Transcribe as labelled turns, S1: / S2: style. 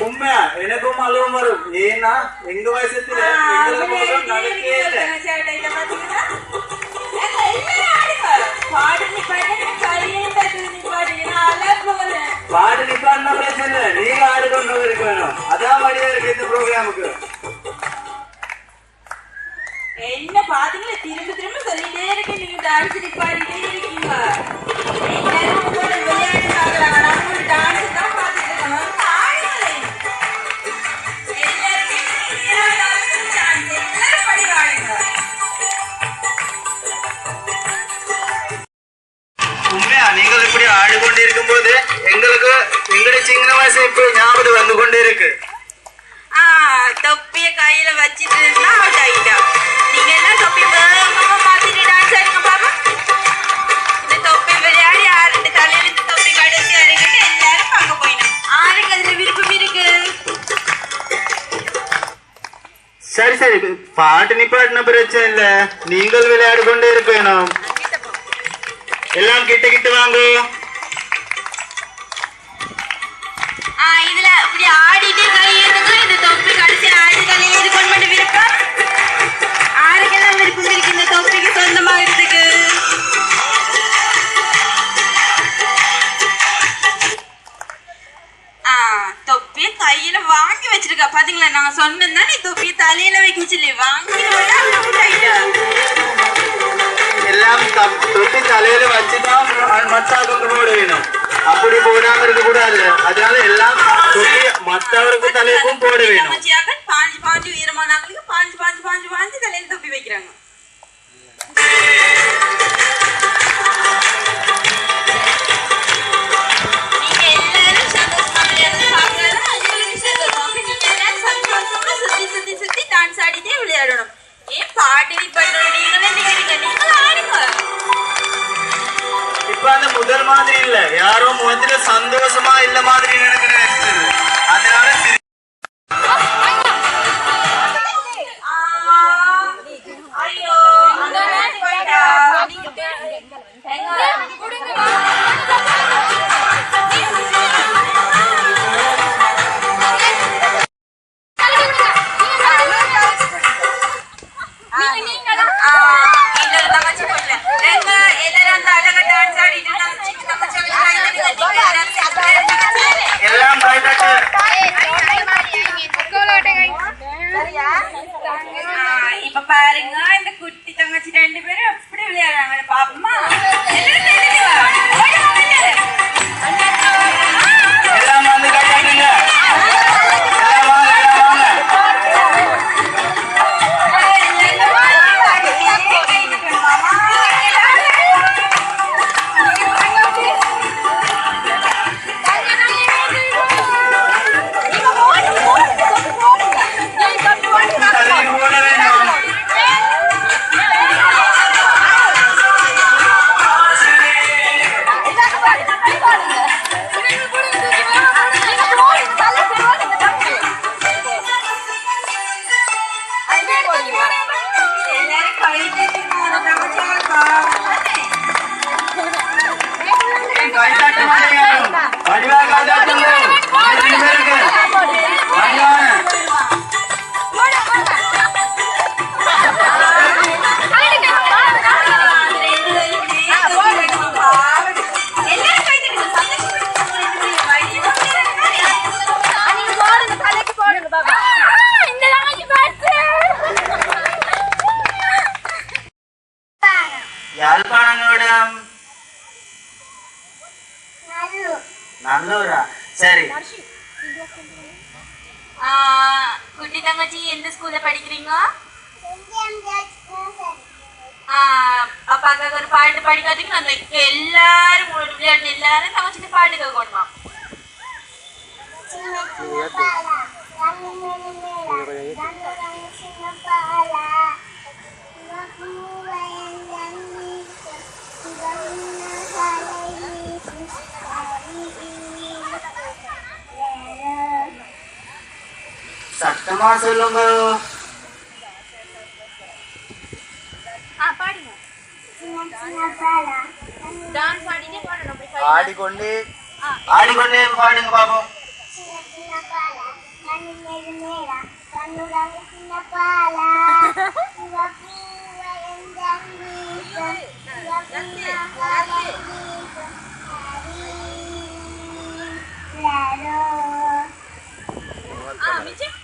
S1: உண்மையா எனக்கும் அழுவம் வரும். ஏன்னா எங்க வயசத்துல நடக்கவே இல்லை. பாடு நிப்பாட்டின பிரச்சனை இல்லை, நீங்க ஆடுகொண்டு இருக்க வேணும். அதான் வழியா இருக்கு இந்த ப்ரோக்ராமுக்கு.
S2: என்ன பாத்தீங்களா, திரும்ப திரும்ப சொல்லிட்டே இருக்கு, நீங்க டான்ஸ் நிப்பாடிட்டே இருக்கீங்க. விளையாட்டு டான்ஸ் தான் பாத்துட்டு இருக்கணும்.
S1: உண்மையா நீங்கள் இப்படி ஆடிக்கொண்டிருக்கும் போது எங்களுக்கு எங்களுடைய சின்ன வயசு இப்ப ஞாபகம் வந்து கொண்டே இருக்கு.
S2: தொப்பிய கையில வச்சிட்டு இருந்தா அவுட் ஆகிட்டா. நீங்க என்ன தொப்பி வேகமா மாத்திட்டு டான்ஸ் ஆடுங்க பாப்பா. இந்த தொப்பி விளையாடி ஆறு தலையில இந்த தொப்பி கடைசி அறிக்கிட்டு எல்லாரும் பார்க்க போயிடும். ஆருக்கு அதுல விருப்பம் இருக்கு.
S1: சரி சரி, பாட்டு நிப்பாட்டின பிரச்சனை இல்ல, நீங்கள் விளையாடி கொண்டே இருக்கணும். எல்லாம் கிட்ட கிட்ட வாங்க.
S2: இதுல இப்படி ஆடிட்டு கையெழுதுங்க. இந்த தொப்பி கடைசி ஆடி தலையில இது கொண்டு மட்டும் விருப்பம். ஆருக்கெல்லாம் விருப்பம் இருக்கு இந்த தொப்பிக்கு சொந்தமாகிறதுக்கு? தொப்பிய கையில வாங்கி வச்சிருக்கா பாத்தீங்களா? நான் சொன்னேன்னா நீ தொப்பிய தலையில வைக்க சொல்லி வாங்கி
S1: எல்லாம் தொப்பி தலையில வச்சுதான் மத்தாவுக்கு போட வேணும். அப்படி போடாம இருக்க கூடாது. அதனால எல்லாம் தொப்பி மத்தவருக்கு தலைக்கும் போட வேணும்.
S2: பாஞ்சு பாஞ்சு வீரமானவங்களுக்கு பாஞ்சு பாஞ்சு பாஞ்சு பாஞ்சு தலையில தொப்பி வைக்கிறாங்க. நீங்க எல்லாரும் சந்தோஷமா விளையாடுறது சந்தோஷமா சுத்தி சுத்தி சுத்தி டான்ஸ் ஆடிட்டே விளையாடணும். ஏன் பாட்டு பண்றது நீங்களே நிக்கிறீங்க, நீங்களும் ஆடுங்க.
S1: இப்ப அந்த முதல் மாதிரி இல்ல, யாரோ முகத்துல சந்தோஷமா இல்ல மாதிரி நினைக்கிறேன். அதனால
S2: ஐயோ இப்ப பாருங்க, இந்த குட்டி தங்கச்சி ரெண்டு பேரும் எப்படி விளையாடுறாங்க பாப்பமா.
S1: நல்லூரா? சரி.
S2: குட்டி தங்கச்சி எந்த ஸ்கூல்ல படிக்கிறீங்க? அப்பாக்கு ஒரு பாட்டு படிக்கிறதுக்கு அந்த எல்லாரும் விளையாட்டு எல்லாரும் தங்கச்சி பாட்டு கேட்கணுமா?
S1: சத்தமா சொல்லுங்க. ஆடிக்கொண்டு ஆடிக்கொண்டே பாடுங்க பாப்போம்.
S2: மிச்சம்